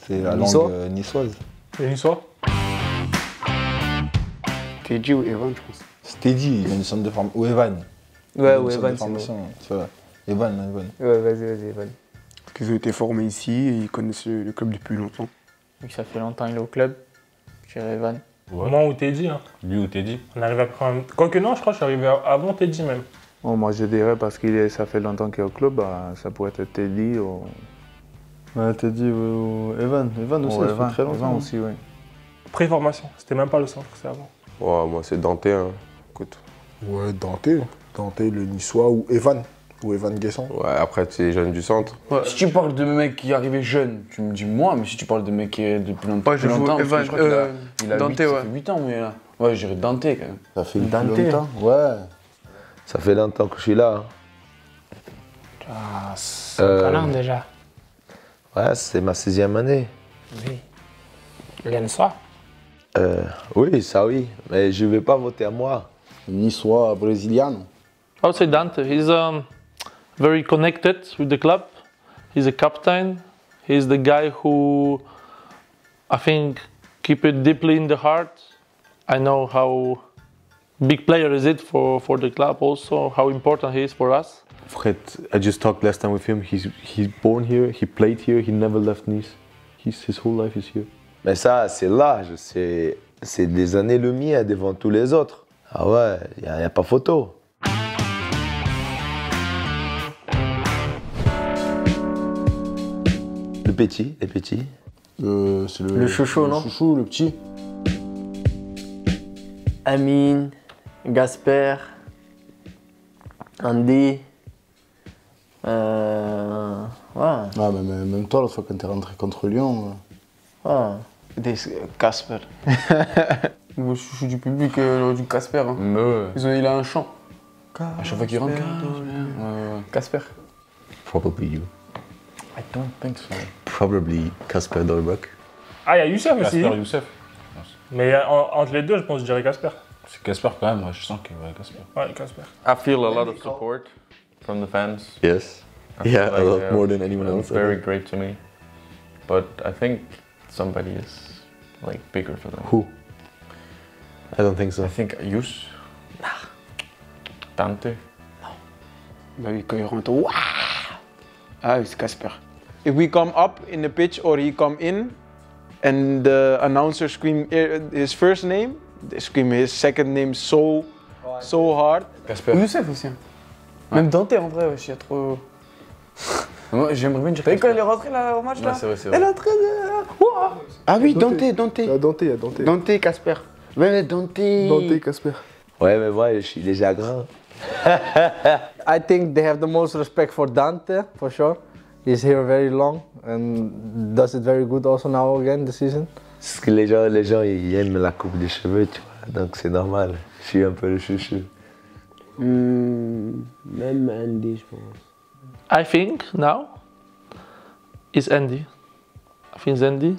C'est la langue niçoise. Les Niçois? Teddy ou Evan, je pense. Steady, il vient du centre de formation. Ou Evan. Ouais, Il ou vient du centre Evan, de c'est bon. formation, tu vois. Evan. Ouais, vas-y, Evan. Parce qu'ils ont été formés ici et ils connaissent le club depuis longtemps. Vu que ça fait longtemps qu'il est au club, je dirais Evan. Ouais. Moi ou Teddy. Hein. Lui ou Teddy. On arrive à quand même. Quoique non, je crois que je suis arrivé avant Teddy même. Bon, moi je dirais parce que ça fait longtemps qu'il est au club, bah, ça pourrait être Teddy ou... Ouais, Teddy ou Evan. Evan aussi, ça fait très longtemps. Evan aussi, oui. Pré-formation, c'était même pas le centre, c'est avant. Ouais, moi c'est Dante, hein. Écoute. Ouais, Dante, le niçois ou Evan Guessant. Ouais, après tu es jeune du centre. Ouais, si tu parles de mecs qui arrivaient jeunes, tu me dis moi, mais si tu parles de mecs qui depuis longtemps, Ouais, je depuis longtemps, vois parce que je crois qu'il a Dante, 8, ça ouais. fait 8 ans, mais là. Ouais, je dirais Dante quand même. Ça fait Dante. longtemps. Ouais. Ça fait longtemps que je suis là. Hein. Ah, 5 ans déjà. Ouais, c'est ma 6e année. Oui. Le soir. Oui, ça oui, mais je vais pas voter à moi. Niçois brésiliano. I would say Dante. He's very connected with the club. He's a captain. He's the guy who I think keep it deeply in the heart. I know how big player is it for the club also, how important he is for us. Fred, I just talked last time with him. He's born here, he played here, he never left Nice. His whole life is here. Mais ça, c'est l'âge, c'est des années-lumière devant tous les autres. Ah ouais, il n'y a pas photo. Les petits. C'est Le chouchou, non? Le chouchou, le petit. Amine, Gasper, Andy. Ouais. Ah, mais même toi, l'autre fois, quand t'es rentré contre Lyon. Ouais. Casper. Moi, je suis du public du Casper. Hein. Ouais. Il a un chant. À chaque fois qu'il rentre. Casper. Probably you. I don't think so. Probably Kasper Dolbach. Ah, il y a Youssef aussi. Casper, Youssef. Mais entre les deux, je pense que je dirais Casper. C'est Casper quand même, je sens qu'il va Casper. Ouais, Casper. I feel a lot of support from the fans. Yes. I Yeah, feel a lot they're more than anyone else. Very great to me. But I think somebody is like bigger for them. Who? I don't think so. I think Yus. Dante. Bah oui, quand il rentre, waouh! Ah oui, c'est Casper. If we come up in the pitch or he come in and the announcer scream his first name, they scream his second name so hard. Casper. Ou Youssef aussi. Même Dante en vrai, il y a trop. Moi, j'aimerais bien dire. T'as vu quand il est rentré là au match là? Ouais, c'est vrai, c'est Elle vrai. est entrée de. Ouah. Ah oui, Dante. Il y a Dante. Dante, Casper. Ouais, Dante. Casper. Ouais, mais moi, je suis déjà grand. I think they have the most respect for Dante, for sure. He's here very long and does it very good also now again this season. Parce que les gens, ils aiment la coupe des cheveux, tu vois. Donc c'est normal. Je suis un peu le chouchou. Même Andy, je pense. I think now is Andy. I think it's Andy.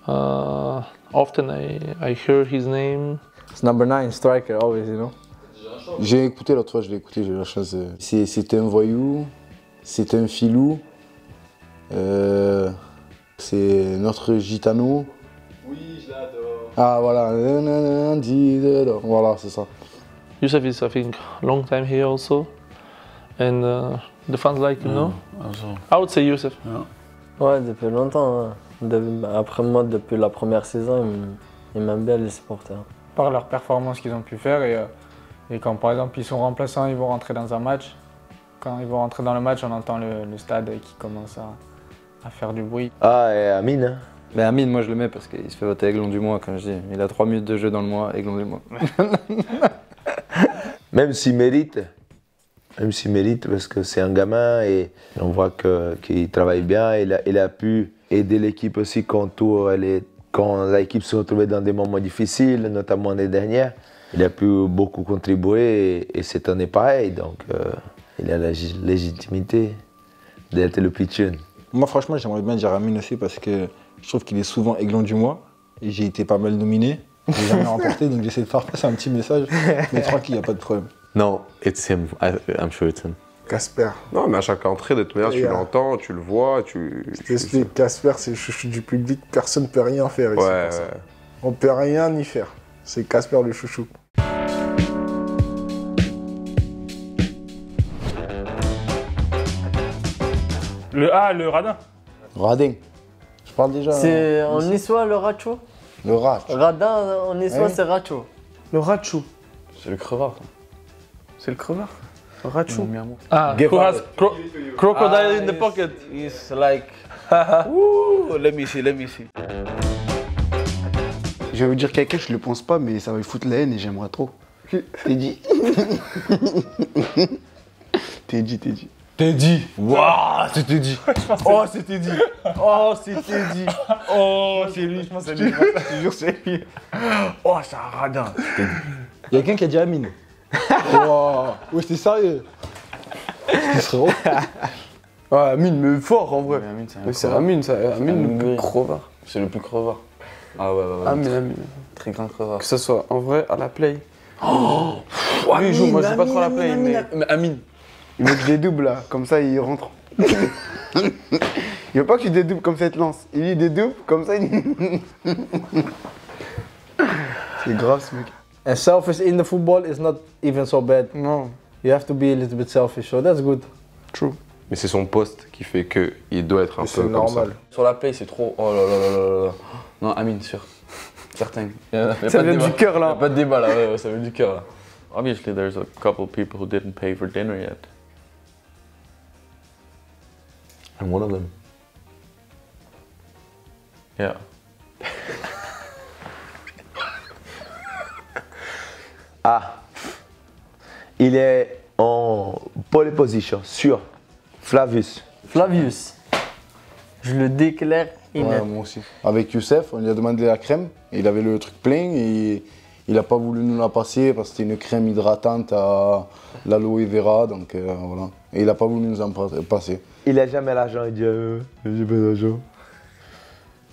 Often I hear his name. It's number 9, striker, always, you know. J'ai écouté l'autre fois, j'ai eu la chance. C'est un voyou, c'est un filou, c'est notre gitano. Oui, je l'adore. Ah voilà, voilà, c'est ça. Youssef is, I think, long time here also. And the fans like, you know. I would say Youssef. Ouais, depuis longtemps. Hein. Après moi, depuis la première saison, ils m'aiment bien les supporters. Par leurs performances qu'ils ont pu faire et quand par exemple ils sont remplaçants, ils vont rentrer dans un match. Quand ils vont rentrer dans le match, on entend le stade qui commence à faire du bruit. Ah, et Amine, hein. Mais Amine, moi je le mets parce qu'il se fait voter Aiglon du mois quand je dis. Il a 3 minutes de jeu dans le mois, Aiglon du mois. Même s'il mérite, parce que c'est un gamin et on voit qu'il travaille bien. Il a pu aider l'équipe aussi quand l'équipe se retrouvait dans des moments difficiles, notamment l'année dernière. Il a pu beaucoup contribuer et cette année pareil. Donc il a la légitimité d'être le plus jeune. Moi franchement j'aimerais bien dire Amine aussi parce que je trouve qu'il est souvent aiglon du mois et j'ai été pas mal nominé. J'ai jamais remporté donc j'essaie de faire passer un petit message mais tranquille, il n'y a pas de problème. No, it's him. I'm sure it's him. Casper. Non, mais à chaque entrée, de toute manière, tu Et, l'entends, tu le vois, tu. Je t'explique, Casper, c'est le chouchou du public, personne ne peut rien faire ici. Ouais, pour ça. On peut rien y faire. C'est Casper le chouchou. Le radin. Radin. Je parle déjà. C'est en niçois le racho. Le rat. Radin en niçois Ouais. c'est racho. Le ratchou. C'est le crevard. C'est le crevard. Ratchou. Ah, who has crocodile in the pocket? It's like, ooh, let me see. Je vais vous dire quelqu'un, je le pense pas, mais ça va lui foutre la haine et j'aimerais trop. Teddy. Teddy. Teddy. Waouh, c'est Teddy. Oh, c'est Teddy. Oh, c'est Teddy. Oh, c'est lui. Je te jure, c'est lui. Oh, c'est un radin. Il y a quelqu'un qui a dit Amine. Wow. Ouais, c'est sérieux. Ah, Amine, mais fort en vrai. Mais C'est Amine, ça. Amine, le crevard. C'est le plus crevard. Ah ouais. Amine. Très grand crevard. Que ce soit en vrai à la play. Oh, lui, il joue, moi je joue pas trop à la play, mais Amine. Il veut que je dédouble là, comme ça il rentre. Il veut pas que je dédouble comme ça il te lance. Il dédouble, comme ça il. C'est grave ce mec. And selfish in the football is not even so bad. No. You have to be a little bit selfish, so that's good. True. Mais c'est son poste qui fait qu'il doit être un peu comme ça. Sur la play, c'est trop. Oh là là là là là. Non, Amine, sûr. Certain. Ça vient du cœur là. Pas de débat là, ouais, ça vient du cœur là. Obviously, there's a couple people who didn't pay for dinner yet. I'm one of them. Yeah. Ah, il est en pole position sur Flavius. Flavius. Je le déclare Ouais, inepte. moi aussi. Avec Youssef, on lui a demandé la crème. Il avait le truc plein et il n'a pas voulu nous la passer parce que c'était une crème hydratante à l'aloe vera. Donc voilà. Et il n'a pas voulu nous en passer. Il a jamais l'argent, il dit j'ai pas d'argent.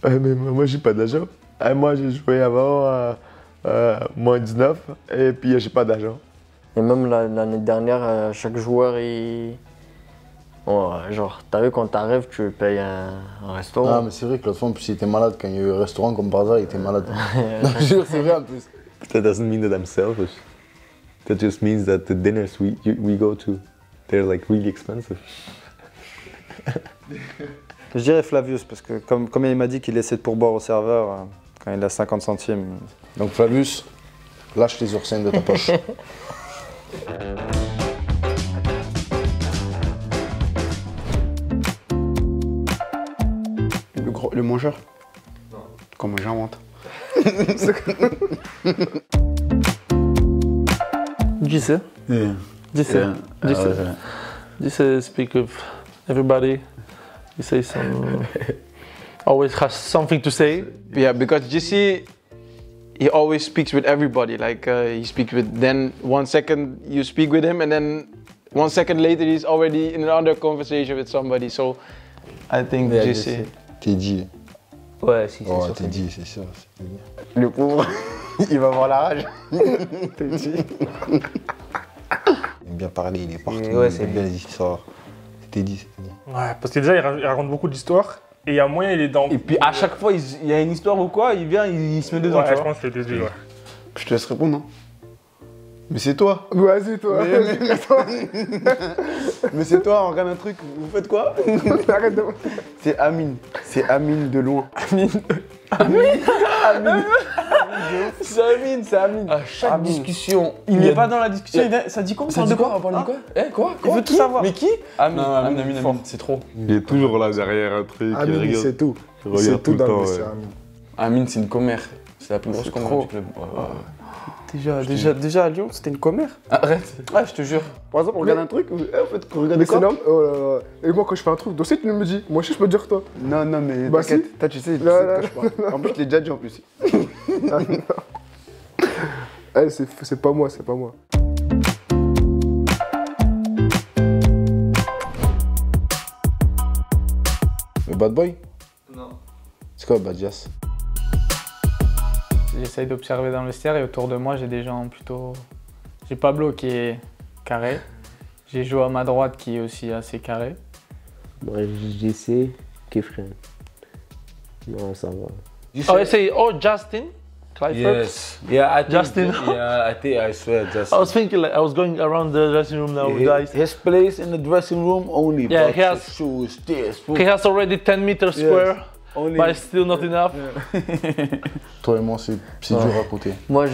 Mais moi j'ai pas d'argent. Moi j'ai joué avant moins 19 et puis j'ai pas d'argent. Et même l'année dernière, chaque joueur, il... Bon, genre, t'as vu quand t'arrives, tu payes un restaurant. Ah mais c'est vrai que l'autre fois en plus il était malade quand il y a eu le restaurant comme par hasard, il était malade. Non, je jure, c'est vrai en plus. That doesn't mean that I'm selfish. That just means that the dinners we go to, they're like really expensive. Je dirais Flavius, parce que comme il m'a dit qu'il laissait de pourboire au serveur quand il a 50 centimes. Donc Flavius, lâche les oursins de ta poche. Le mangeur? Non. Comment j'invente? Gise. Yeah. Gise speak with everybody. He says some. Always has something to say. Yeah, because Jesse, he always speaks with everybody. Like he speaks with, then 1 second you speak with him, and then 1 second later he's already in another conversation with somebody. So I think Yeah, Jesse. Teddy. Ouais, si, c'est Oh, sûr. Teddy, c'est sûr. Le pauvre, il va avoir la rage. Teddy. Il aime bien parler, il est partout, Ouais, c'est il aime bien les histoires. C'est Teddy. Ouais, parce que déjà, il raconte beaucoup d'histoires. Et il y a moyen, il est dans. Et puis à chaque fois, il y a une histoire ou quoi, il vient, il se met dedans. Ouais, tu je vois. pense que c'est Teddy, ouais. Je te laisse répondre, non? Mais c'est toi. Ouais, c'est toi. Mais toi. Mais c'est toi, on regarde un truc, vous faites quoi? Arrête de... C'est Amine. C'est Amine de loin. C'est Amine. À chaque discussion, il n'est pas dans la discussion. Ça dit quoi? On parle de quoi? On parle de quoi? Eh, quoi? Il veut tout savoir. Mais qui? Amine, c'est trop. Il est toujours là derrière un truc. Amine, il sait tout. Il Il sait regarde tout tout dans le le temps. vestiaire, Ouais. Amine. Amine, c'est une commère. C'est la plus grosse commère trop. du club. Déjà à Lyon, c'était une commère. Arrête. Ah, je te jure. Par exemple, on regarde un truc, en fait, vous regardez Mais c'est quoi? normal. Oh là là. Et moi, quand je fais un truc, donc si tu me dis, moi aussi, je peux te dire toi. Non, mais Bah, t'inquiète, si. toi tu sais de Là, quoi là. je parle. En plus, je l'ai déjà dit en plus. Ah, non. Eh, c'est pas moi, c'est pas moi. Le bad boy? Non. C'est quoi Bad Jazz? J'essaye d'observer dans le vestiaire et autour de moi, j'ai des gens plutôt... J'ai Pablo qui est carré. J'ai joué à ma droite qui est aussi assez carré. Moi, JC, Kefren. Non, ça va. Oh, I say, Justin Clifford. Yes. Yeah, I think, Justin. I swear, Justin. I was thinking, like, I was going around the dressing room now, guys. His place in the dressing room only. Yeah, but he has. his shoes, this. He has already 10 meters square, only. but it's still not enough. Toi et moi, c'est dur à côté. Moi,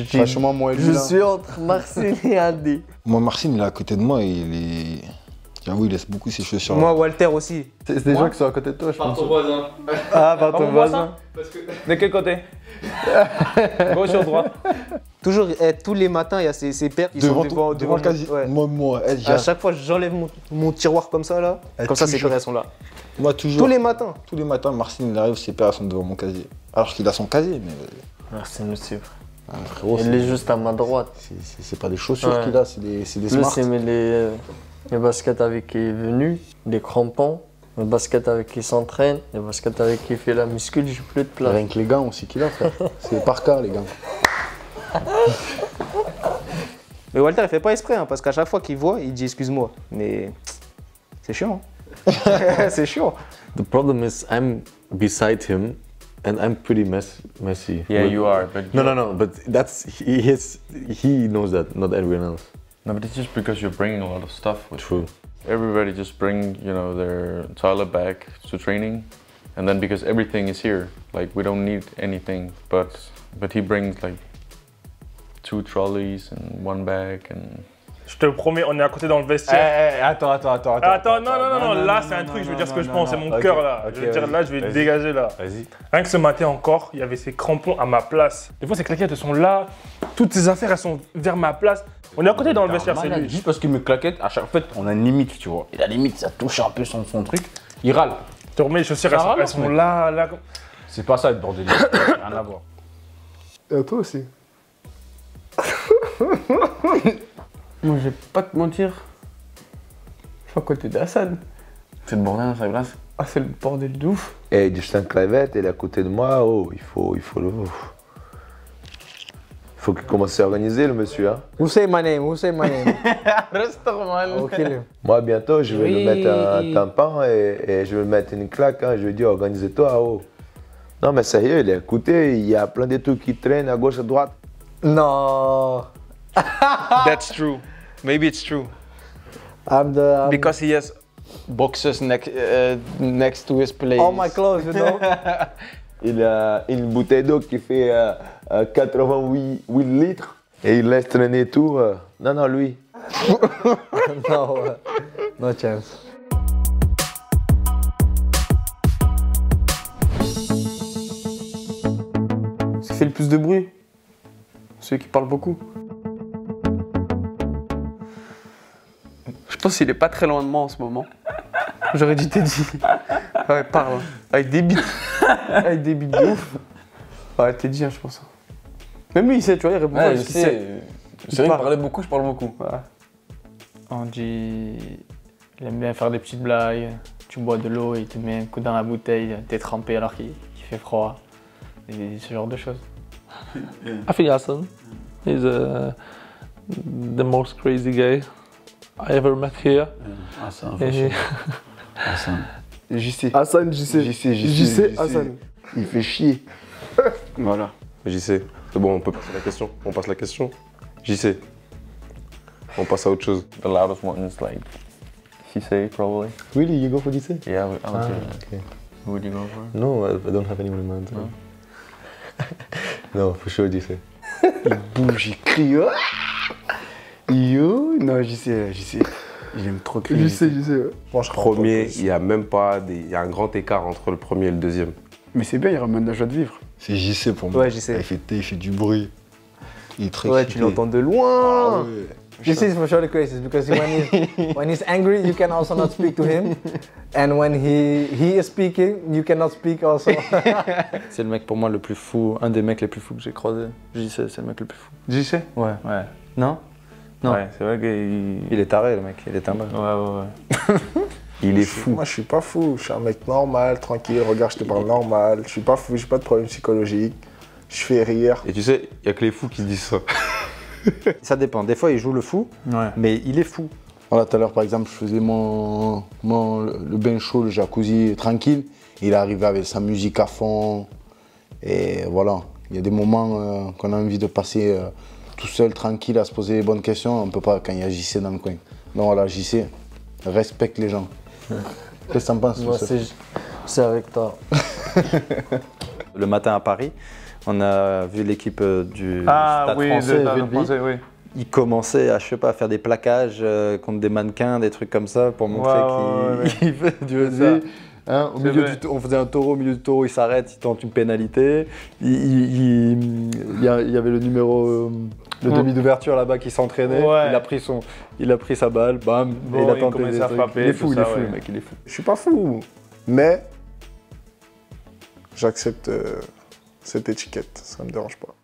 Franchement, moi et lui, je là. suis entre Marcin et Andy. Moi, Marcin, il est à côté de moi et il est. J'avoue, il laisse beaucoup ses chaussures. Moi, Walter aussi. C'est des gens qui sont à côté de toi, je pense. Par ton voisin. Ah, par ton voisin. De quel côté? Gauche ou droite? Toujours, tous les matins, il y a ces pères qui sont devant le casier. Ouais. Moi, À chaque fois, j'enlève mon tiroir comme ça, là. Comme ça, ces pères, elles sont là. Moi, toujours. Tous les matins. Tous les matins, Marcin, il arrive, ses pères sont devant mon casier. Alors qu'il a son casier, mais. Merci, monsieur. Ah, frérot, il est juste à ma droite. C'est pas des chaussures qu'il a, c'est des Lui, Smart. c'est les baskets avec qui il est venu, les crampons, les baskets avec qui il s'entraîne, les baskets avec qui il fait la muscule, j'ai plus de place. Rien que les gants aussi qu'il a, frère. C'est par cas, les gants. Mais Walter, il fait pas exprès, hein, parce qu'à chaque fois qu'il voit, il dit excuse-moi. Mais c'est chiant. C'est chiant. The problem is I'm beside him and I'm pretty messy. Yeah, you are, but no, but he knows that, not everyone else. No, but it's just because you're bringing a lot of stuff with True. you. Everybody just bring, you know, their toilet bag to training, and then because everything is here, like we don't need anything, but he brings like 2 trolleys and 1 bag and. Je te promets, on est à côté dans le vestiaire. Attends. Non, là c'est un truc, je veux dire ce que je pense, c'est mon cœur là. Je veux dire là, je vais le dégager là. Vas-y. Rien que ce matin encore, il y avait ces crampons à ma place. Des fois, ces claquettes elles sont là, toutes ces affaires elles sont vers ma place. On est à côté dans le vestiaire, c'est lui. Juste parce qu'il me claquette, à chaque fois, on a une limite, tu vois. Et la limite, ça touche un peu son truc. Il râle. Je te remets les chaussures, elles sont là. C'est pas ça être bordélique, rien à voir. Et toi aussi. Moi, je vais pas te mentir. Je suis à côté d'Hassan. C'est le bordel dans sa glace. Ah, c'est le bordel de ouf. Et Justin Kluivert, il est à côté de moi. Oh, il faut qu'il commence à s'organiser, le monsieur. Hein. Who say my name? Reste normal. I'll kill him. Moi, bientôt, je vais lui mettre un tampon et je vais lui mettre une claque. Hein. Je vais dire, organise-toi. Oh. Non, mais sérieux, il est à côté. Il y a plein de trucs qui traînent à gauche, à droite. No. That's true. Maybe it's true. Because he has boxes next to his place. All my clothes, you know. Il a une bouteille d'eau qui fait 88 litres et il laisse traîner tout. Non, lui. No chance. Ce qui fait le plus de bruit. Ceux qui parlent beaucoup. Je pense qu'il est pas très loin de moi en ce moment. J'aurais dit Teddy. Ouais, parle. Avec des bites. Avec des bites de ouf. Ouais, Teddy, je pense. Même lui, il sait, tu vois, il répond pas. Je sais. C'est vrai qu'il parlait beaucoup, je parle beaucoup. Ouais. Andy, il aime bien faire des petites blagues. Tu bois de l'eau, il te met un coup dans la bouteille, t'es trempé alors qu'il fait froid. Et ce genre de choses. I think Hassan is the most crazy guy I ever met here. Hassan, Hassan. JC, Hassan. Il fait chier. Voilà. JC, c'est bon, on peut passer la question. On passe la question. JC. On passe à autre chose. The loudest one is like JC probably. Really, you go for JC? Yeah, okay. Who would you go for? No, I don't have anyone in mind. No? No, for sure JC. Il bouge, il crie. Yo, non, JC. J'aime trop crier. JC. Bon, Premier, il y a même pas il y a un grand écart entre le premier et le deuxième. Mais c'est bien, il ramène la joie de vivre. C'est JC pour moi. Ouais, JC. Il fait du bruit. Il est très Ouais, excité. tu l'entends de loin. Ah ouais. This is for sure the craziest because when he's angry, you can also not speak to him, and when he is speaking, you cannot speak also. C'est le mec pour moi le plus fou, un des mecs les plus fous que j'ai croisé. JC, c'est le mec le plus fou. JC? Ouais. Non? Non. Ouais, c'est vrai qu'il... Il est taré le mec, il est timbré. Ouais. Il est fou. Moi, je suis pas fou. Je suis un mec normal, tranquille. Regarde, je te parle normal. Je suis pas fou, j'ai pas de problème psychologique. Je fais rire. Et tu sais, il y a que les fous qui disent ça. Ça dépend. Des fois, il joue le fou, mais il est fou. Voilà, tout à l'heure, par exemple, je faisais le bain chaud, le jacuzzi tranquille. Il est arrivé avec sa musique à fond. Et voilà, il y a des moments qu'on a envie de passer tout seul, tranquille, à se poser les bonnes questions. On ne peut pas quand il y a JC dans le coin. Donc voilà, JC, respecte les gens. Qu'est-ce que tu en penses? Moi, c'est avec toi. Le matin à Paris, on a vu l'équipe du Ah Stade oui, français, de Stade rugby. français, oui. Ils commençaient à, je sais pas, à faire des plaquages contre des mannequins, des trucs comme ça, pour montrer qu'ils faisaient du rugby. Hein, on faisait un taureau, au milieu du taureau, il s'arrête, il tente une pénalité. Il y avait le numéro, le demi d'ouverture là-bas qui s'entraînait. Ouais. Il a pris sa balle, bam, Bon, et il a il tenté commençait des à trucs. frapper, Il est fou, tout il est ça, fou, ouais. le mec, il est fou. Je suis pas fou, mais j'accepte cette étiquette, ça me dérange pas.